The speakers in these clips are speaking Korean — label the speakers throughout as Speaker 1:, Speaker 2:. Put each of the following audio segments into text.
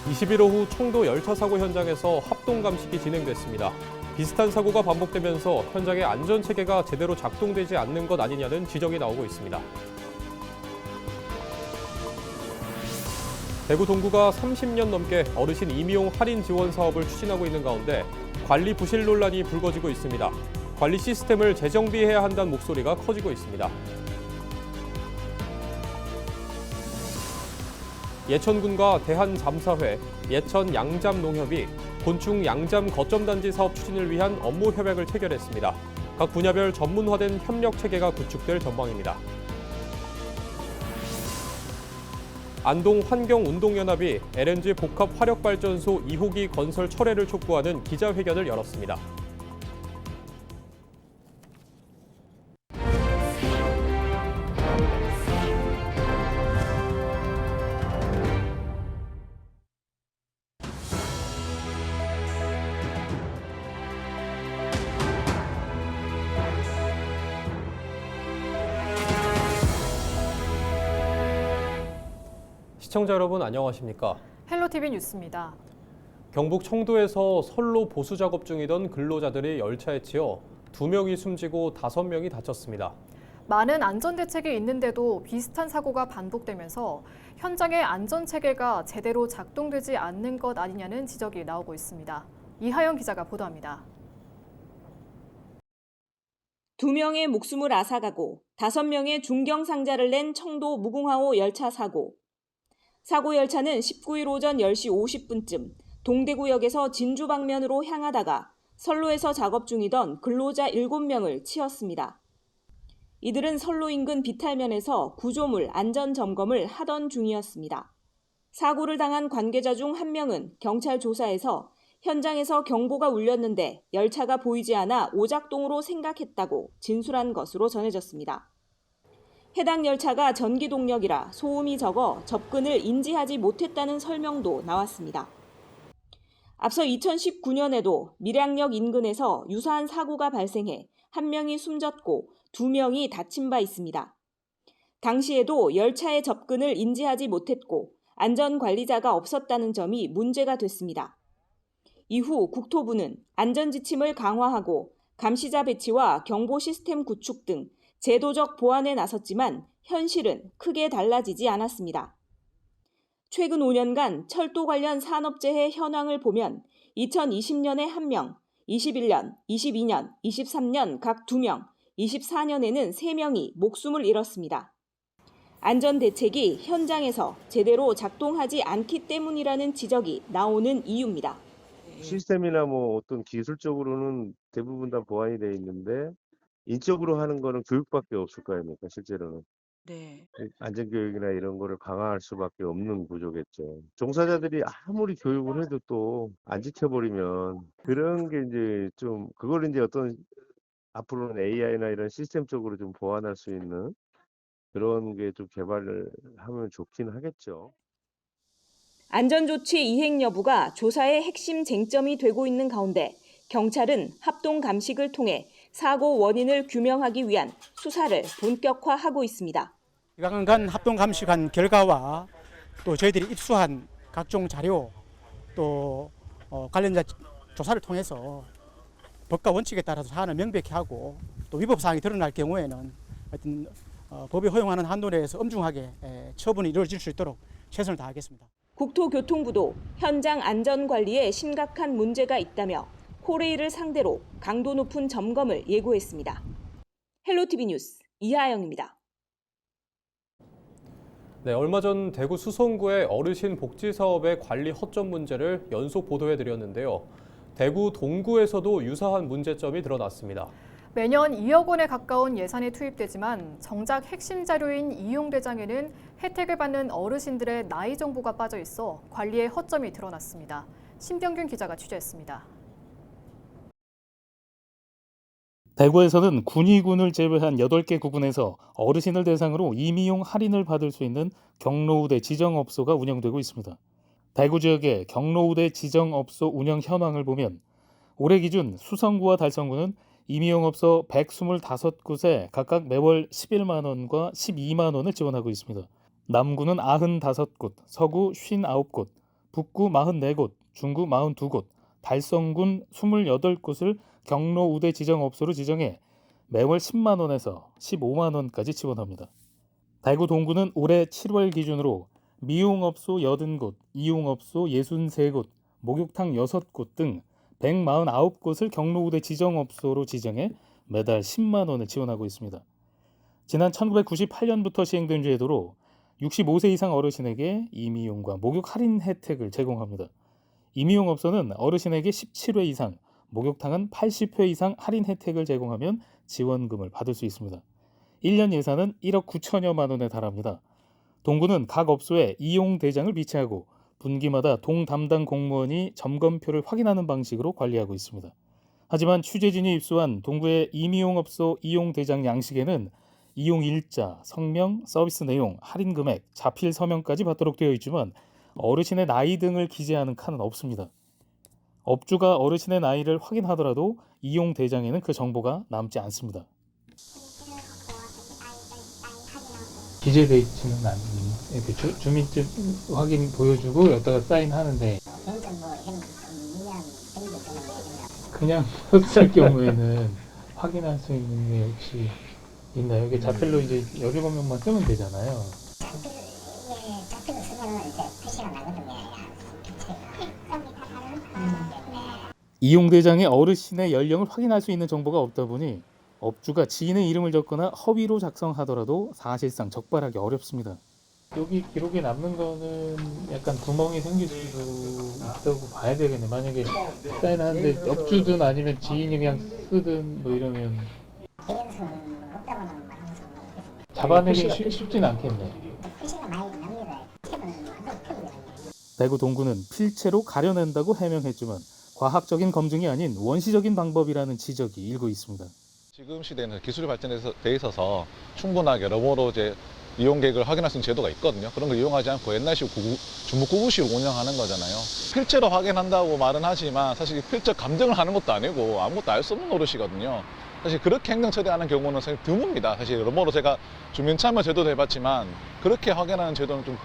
Speaker 1: 20일 오후 청도 열차 사고 현장에서 합동 감식이 진행됐습니다. 비슷한 사고가 반복되면서 현장의 안전 체계가 제대로 작동되지 않는 것 아니냐는 지적이 나오고 있습니다. 대구 동구가 30년 넘게 어르신 임용 할인 지원 사업을 추진하고 있는 가운데 관리 부실 논란이 불거지고 있습니다. 관리 시스템을 재정비해야 한다는 목소리가 커지고 있습니다. 예천군과 대한잠사회, 예천 양잠농협이 곤충 양잠 거점단지 사업 추진을 위한 업무 협약을 체결했습니다. 각 분야별 전문화된 협력 체계가 구축될 전망입니다. 안동 환경운동연합이 LNG 복합화력발전소 2호기 건설 철회를 촉구하는 기자회견을 열었습니다. 시청자 여러분 안녕하십니까?
Speaker 2: 헬로티비 뉴스입니다.
Speaker 1: 경북 청도에서 선로 보수 작업 중이던 근로자들이 열차에 치여 2명이 숨지고 5명이 다쳤습니다.
Speaker 2: 많은 안전대책이 있는데도 비슷한 사고가 반복되면서 현장의 안전체계가 제대로 작동되지 않는 것 아니냐는 지적이 나오고 있습니다. 이하영 기자가 보도합니다.
Speaker 3: 2명의 목숨을 앗아가고 5명의 중경상자를 낸 청도 무궁화호 열차 사고. 사고 열차는 19일 오전 10시 50분쯤 동대구역에서 진주 방면으로 향하다가 선로에서 작업 중이던 근로자 7명을 치었습니다. 이들은 선로 인근 비탈면에서 구조물 안전 점검을 하던 중이었습니다. 사고를 당한 관계자 중 1명은 경찰 조사에서 현장에서 경보가 울렸는데 열차가 보이지 않아 오작동으로 생각했다고 진술한 것으로 전해졌습니다. 해당 열차가 전기 동력이라 소음이 적어 접근을 인지하지 못했다는 설명도 나왔습니다. 앞서 2019년에도 밀양역 인근에서 유사한 사고가 발생해 1명이 숨졌고 2명이 다친 바 있습니다. 당시에도 열차의 접근을 인지하지 못했고 안전관리자가 없었다는 점이 문제가 됐습니다. 이후 국토부는 안전지침을 강화하고 감시자 배치와 경보 시스템 구축 등 제도적 보완에 나섰지만 현실은 크게 달라지지 않았습니다. 최근 5년간 철도 관련 산업재해 현황을 보면 2020년에 1명, 21년, 22년, 23년 각 2명, 24년에는 3명이 목숨을 잃었습니다. 안전대책이 현장에서 제대로 작동하지 않기 때문이라는 지적이 나오는 이유입니다.
Speaker 4: 시스템이나 뭐 어떤 기술적으로는 대부분 다 보완이 돼 있는데 인적으로 하는 거는 교육밖에 없을 거 아닙니까, 실제로는.
Speaker 5: 네.
Speaker 4: 안전교육이나 이런 거를 강화할 수밖에 없는 구조겠죠. 종사자들이 아무리 교육을 해도 또 안 지켜버리면 그런 게 이제 좀, 그걸 이제 어떤 앞으로는 AI나 이런 시스템적으로 좀 보완할 수 있는 그런 게 좀 개발을 하면 좋긴 하겠죠.
Speaker 3: 안전조치 이행 여부가 조사의 핵심 쟁점이 되고 있는 가운데 경찰은 합동 감식을 통해 사고 원인을 규명하기 위한 수사를 본격화하고 있습니다.
Speaker 6: 이강간 합동 감식한 결과와 또 저희들이 입수한 각종 자료 또 관련자 조사를 통해서 법과 원칙에 따라서 사안을 명백히 하고 또 위법 사항이 드러날 경우에는 하여튼 법이 허용하는 한도 내에서 엄중하게 처분이 이루어질 수 있도록 최선을 다하겠습니다.
Speaker 3: 국토교통부도 현장 안전관리에 심각한 문제가 있다며 코레일을 상대로 강도 높은 점검을 예고했습니다. 헬로티비 뉴스 이하영입니다.
Speaker 1: 네, 얼마 전 대구 수성구의 어르신 복지 사업의 관리 허점 문제를 연속 보도해드렸는데요. 대구 동구에서도 유사한 문제점이 드러났습니다.
Speaker 2: 매년 2억 원에 가까운 예산이 투입되지만 정작 핵심 자료인 이용대장에는 혜택을 받는 어르신들의 나이 정보가 빠져 있어 관리에 허점이 드러났습니다. 신병균 기자가 취재했습니다.
Speaker 7: 대구에서는 군위군을 제외한 8개 구군에서 어르신을 대상으로 임의용 할인을 받을 수 있는 경로우대 지정업소가 운영되고 있습니다. 대구 지역의 경로우대 지정업소 운영 현황을 보면 올해 기준 수성구와 달성구는 임의용업소 125곳에 각각 매월 11만 원과 12만 원을 지원하고 있습니다. 남구는 95곳, 서구 59곳, 북구 44곳, 중구 42곳, 달성군 28곳을 경로 우대 지정업소로 지정해 매월 10만 원에서 15만 원까지 지원합니다. 대구 동구는 올해 7월 기준으로 미용업소 80곳, 이용업소 63곳, 목욕탕 6곳 등 149곳을 경로 우대 지정업소로 지정해 매달 10만 원을 지원하고 있습니다. 지난 1998년부터 시행된 제도로 65세 이상 어르신에게 이미용과 목욕 할인 혜택을 제공합니다. 이미용업소는 어르신에게 17회 이상, 목욕탕은 80회 이상 할인 혜택을 제공하면 지원금을 받을 수 있습니다. 1년 예산은 1억 9천여만 원에 달합니다. 동구는 각 업소에 이용 대장을 비치하고 분기마다 동 담당 공무원이 점검표를 확인하는 방식으로 관리하고 있습니다. 하지만 취재진이 입수한 동구의 이미용업소 이용 대장 양식에는 이용 일자, 성명, 서비스 내용, 할인 금액, 자필 서명까지 받도록 되어 있지만 어르신의 나이 등을 기재하는 칸은 없습니다. 업주가 어르신의 나이를 확인하더라도 이용 대장에는 그 정보가 남지 않습니다. 기재되어 있지는 않네요. 이렇게 주민증 확인 보여주고 여기다가 사인하는데 그냥 흡수할 경우에는 확인할 수 있는 게 혹시 있나요? 이게 자필로 이제 17명만 쓰면 되잖아요.
Speaker 5: 자필로 쓰면 이제 표시가 나거든요.
Speaker 7: 이용 대장에 어르신의 연령을 확인할 수 있는 정보가 없다 보니 업주가 지인의 이름을 적거나 허위로 작성하더라도 사실상 적발하기 어렵습니다. 여기 기록에 남는 거는 약간 구멍이 생길 수도 있다고 봐야 되겠네. 만약에 사인하는데 업주든 아니면 지인이 그냥 쓰든 뭐 이러면 잡아내기 쉽진 않겠네. 대구 동구는 필체로 가려낸다고 해명했지만 과학적인 검증이 아닌 원시적인 방법이라는 지적이 일고 있습니다.
Speaker 8: 지금 시대는 기술이 돼 있어서 충분하게 여러모로 이제 이용객을 확인할 수 있는 제도가 있거든요. 그런 걸 이용하지 않고 옛날식 주무구구식으로 운영하는 거잖아요. 필체로 확인한다고 말은 하지만 사실 필체 감정을 하는 것도 아니고 아무것도 알 수 없는 노릇이거든요. 사실 그렇게 행정 처리하는 경우는 사실 드뭅니다. 사실 여러모로 제가 주민참여 제도도 해봤지만 그렇게 확인하는 제도는 좀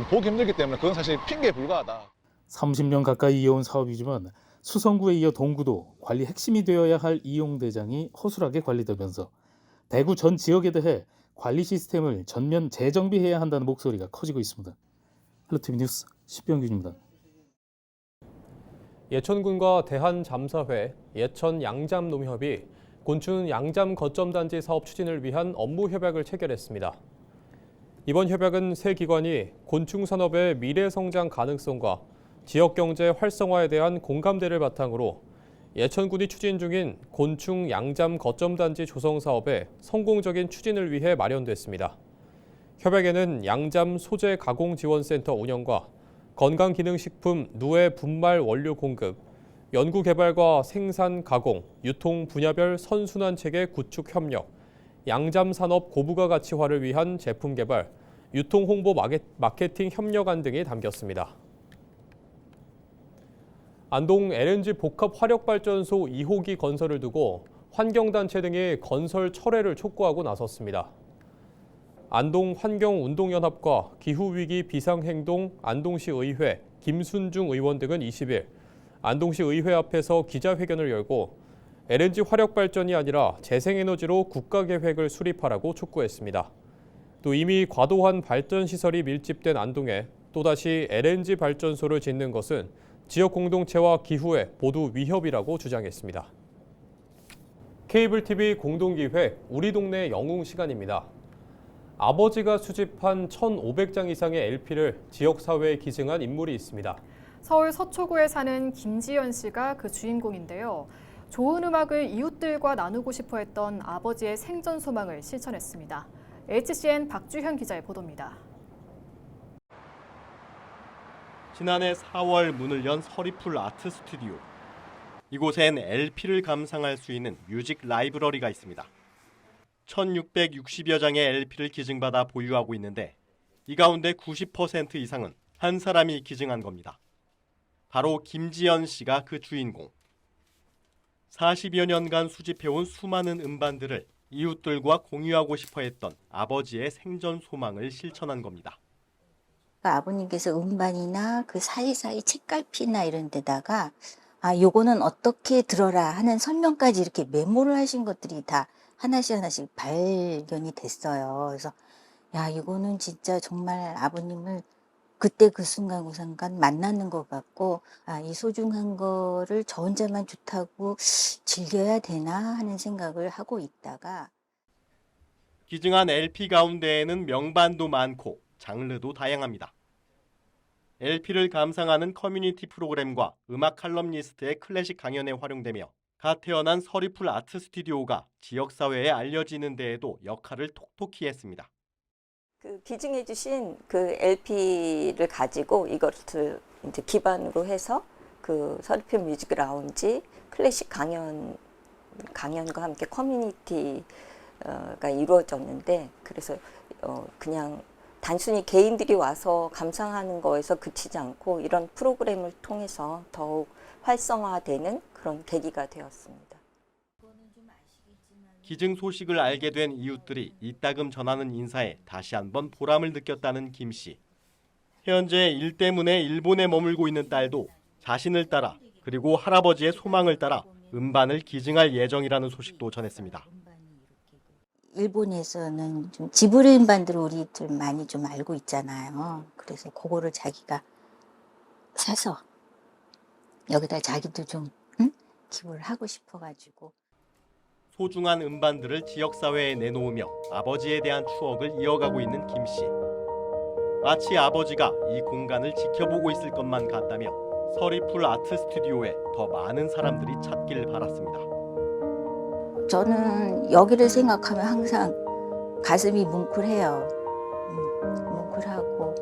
Speaker 8: 보기 힘들기 때문에 그건 사실 핑계에 불과하다.
Speaker 7: 30년 가까이 이어온 사업이지만 수성구에 이어 동구도 관리 핵심이 되어야 할 이용대장이 허술하게 관리되면서 대구 전 지역에 대해 관리 시스템을 전면 재정비해야 한다는 목소리가 커지고 있습니다. 헬로티비 뉴스 신병균입니다.
Speaker 1: 예천군과 대한잠사회, 예천 양잠농협이 곤충 양잠 거점단지 사업 추진을 위한 업무 협약을 체결했습니다. 이번 협약은 세 기관이 곤충 산업의 미래 성장 가능성과 지역 경제 활성화에 대한 공감대를 바탕으로 예천군이 추진 중인 곤충 양잠 거점단지 조성 사업의 성공적인 추진을 위해 마련됐습니다. 협약에는 양잠 소재 가공 지원센터 운영과 건강기능식품 누에 분말 원료 공급, 연구개발과 생산 가공, 유통 분야별 선순환 체계 구축 협력, 양잠 산업 고부가 가치화를 위한 제품 개발, 유통 홍보 마케팅 협력안 등이 담겼습니다. 안동 LNG 복합 화력발전소 2호기 건설을 두고 환경단체 등이 건설 철회를 촉구하고 나섰습니다. 안동 환경운동연합과 기후위기 비상행동 안동시 의회 김순중 의원 등은 20일 안동시 의회 앞에서 기자회견을 열고 LNG 화력발전이 아니라 재생에너지로 국가계획을 수립하라고 촉구했습니다. 또 이미 과도한 발전시설이 밀집된 안동에 또다시 LNG 발전소를 짓는 것은 지역 공동체와 기후에 모두 위협이라고 주장했습니다. 케이블 TV 공동기회 우리 동네 영웅 시간입니다. 아버지가 수집한 1,500장 이상의 LP를 지역사회에 기증한 인물이 있습니다.
Speaker 2: 서울 서초구에 사는 김지연 씨가 그 주인공인데요. 좋은 음악을 이웃들과 나누고 싶어 했던 아버지의 생전 소망을 실천했습니다. HCN 박주현 기자의 보도입니다.
Speaker 9: 지난해 4월 문을 연 서리풀 아트 스튜디오. 이곳엔 LP를 감상할 수 있는 뮤직 라이브러리가 있습니다. 1,660여 장의 LP를 기증받아 보유하고 있는데 이 가운데 90% 이상은 한 사람이 기증한 겁니다. 바로 김지연 씨가 그 주인공. 40여 년간 수집해온 수많은 음반들을 이웃들과 공유하고 싶어 했던 아버지의 생전 소망을 실천한 겁니다.
Speaker 10: 그러니까 아버님께서 음반이나 그 사이사이 책갈피나 이런 데다가 요거는 어떻게 들어라 하는 설명까지 이렇게 메모를 하신 것들이 다 하나씩 발견이 됐어요. 그래서 야, 이거는 진짜 정말 아버님을 그때 그 순간 그 순간 만나는 것 같고, 이 소중한 거를 저 혼자만 좋다고 즐겨야 되나 하는 생각을 하고 있다가
Speaker 9: 기증한 LP 가운데에는 명반도 많고 장르도 다양합니다. LP를 감상하는 커뮤니티 프로그램과 음악 칼럼니스트의 클래식 강연에 활용되며 갓 태어난 서리풀 아트 스튜디오가 지역사회에 알려지는 데에도 역할을 톡톡히 했습니다.
Speaker 11: 그 기증해주신 그 LP를 가지고 이것을 이제 기반으로 해서 그 서리풀 뮤직 라운지 클래식 강연과 함께 커뮤니티가 이루어졌는데, 그래서 그냥 단순히 개인들이 와서 감상하는 거에서 그치지 않고 이런 프로그램을 통해서 더욱 활성화되는 그런 계기가 되었습니다.
Speaker 9: 기증 소식을 알게 된 이웃들이 이따금 전하는 인사에 다시 한번 보람을 느꼈다는 김 씨. 현재 일 때문에 일본에 머물고 있는 딸도 자신을 따라 그리고 할아버지의 소망을 따라 음반을 기증할 예정이라는 소식도 전했습니다.
Speaker 10: 일본에서는 좀 지브리 음반들을 우리들 많이 좀 알고 있잖아요. 그래서 그거를 자기가 사서 여기다 자기도 좀 기부를 하고 싶어가지고.
Speaker 9: 소중한 음반들을 지역사회에 내놓으며 아버지에 대한 추억을 이어가고 있는 김 씨. 마치 아버지가 이 공간을 지켜보고 있을 것만 같다며 서리풀 아트 스튜디오에 더 많은 사람들이 찾길 바랐습니다.
Speaker 10: 저는 여기를 생각하면 항상 가슴이 뭉클해요. 뭉클하고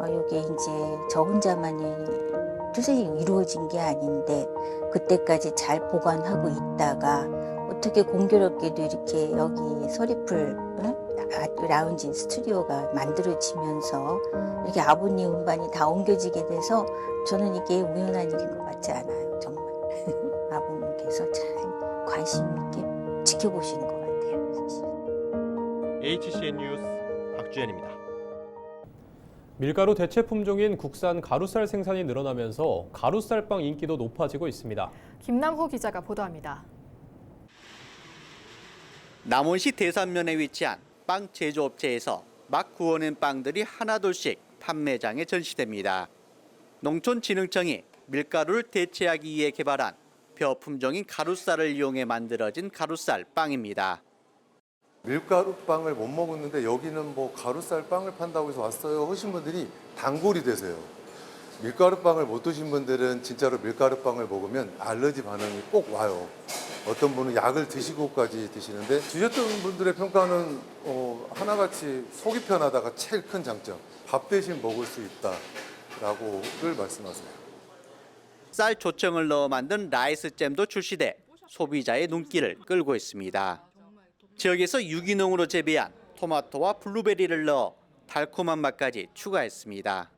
Speaker 10: 이게 이제 저 혼자만이 투쟁이 이루어진 게 아닌데 그때까지 잘 보관하고 있다가 어떻게 공교롭게도 이렇게 여기 서리풀 라운지 스튜디오가 만들어지면서 이렇게 아버님 음반이 다 옮겨지게 돼서 저는 이게 우연한 일인 것 같지 않아요. 정말 아버님께서 잘 관심 있게 지켜보시는 것 같아요. 사실.
Speaker 9: HCN 뉴스 박주연입니다.
Speaker 1: 밀가루 대체 품종인 국산 가루쌀 생산이 늘어나면서 가루쌀빵 인기도 높아지고 있습니다.
Speaker 2: 김남호 기자가 보도합니다.
Speaker 12: 남원시 대산면에 위치한 빵 제조업체에서 막 구워낸 빵들이 하나둘씩 판매장에 전시됩니다. 농촌진흥청이 밀가루를 대체하기 위해 개발한 벼 품종인 가루쌀을 이용해 만들어진 가루쌀 빵입니다.
Speaker 13: 밀가루 빵을 못 먹었는데 여기는 뭐 가루쌀 빵을 판다고 해서 왔어요 하신 분들이 단골이 되세요. 밀가루 빵을 못 드신 분들은 진짜로 밀가루 빵을 먹으면 알러지 반응이 꼭 와요. 어떤 분은 약을 드시고까지 드시는데 드셨던 분들의 평가는 하나같이 속이 편하다가 제일 큰 장점, 밥 대신 먹을 수 있다라고를 말씀하세요.
Speaker 12: 쌀 조청을 넣어 만든 라이스잼도 출시돼 소비자의 눈길을 끌고 있습니다. 지역에서 유기농으로 재배한 토마토와 블루베리를 넣어 달콤한 맛까지 추가했습니다.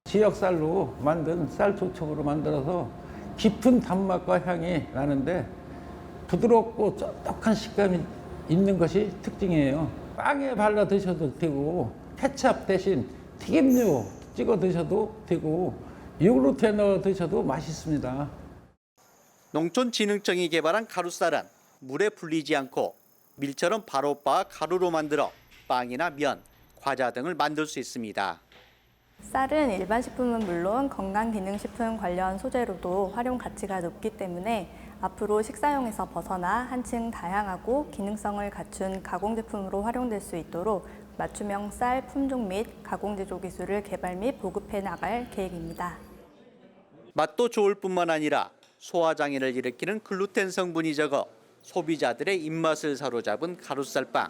Speaker 14: 지역쌀로 만든 쌀 조청으로 만들어서 깊은 단맛과 향이 나는데 부드럽고 쫀득한 식감이 있는 것이 특징이에요. 빵에 발라 드셔도 되고 케찹 대신 튀김류 찍어 드셔도 되고 요구르트에 넣어 드셔도 맛있습니다.
Speaker 12: 농촌진흥청이 개발한 가루쌀은 물에 불리지 않고 밀처럼 바로 빻아 가루로 만들어 빵이나 면, 과자 등을 만들 수 있습니다.
Speaker 15: 쌀은 일반 식품은 물론 건강기능식품 관련 소재로도 활용 가치가 높기 때문에 앞으로 식사용에서 벗어나 한층 다양하고 기능성을 갖춘 가공제품으로 활용될 수 있도록 맞춤형 쌀 품종 및 가공제조 기술을 개발 및 보급해 나갈 계획입니다.
Speaker 12: 맛도 좋을 뿐만 아니라 소화장애를 일으키는 글루텐 성분이 적어 소비자들의 입맛을 사로잡은 가루쌀빵.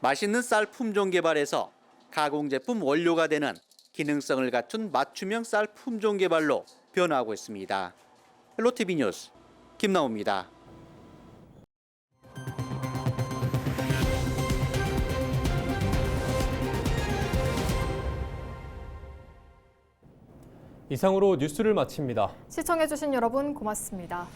Speaker 12: 맛있는 쌀 품종 개발에서 가공제품 원료가 되는 기능성을 갖춘 맞춤형 쌀 품종 개발로 변화하고 있습니다. 헬로티비 뉴스 김나옵니다.
Speaker 1: 이상으로 뉴스를 마칩니다.
Speaker 2: 시청해주신 여러분 고맙습니다.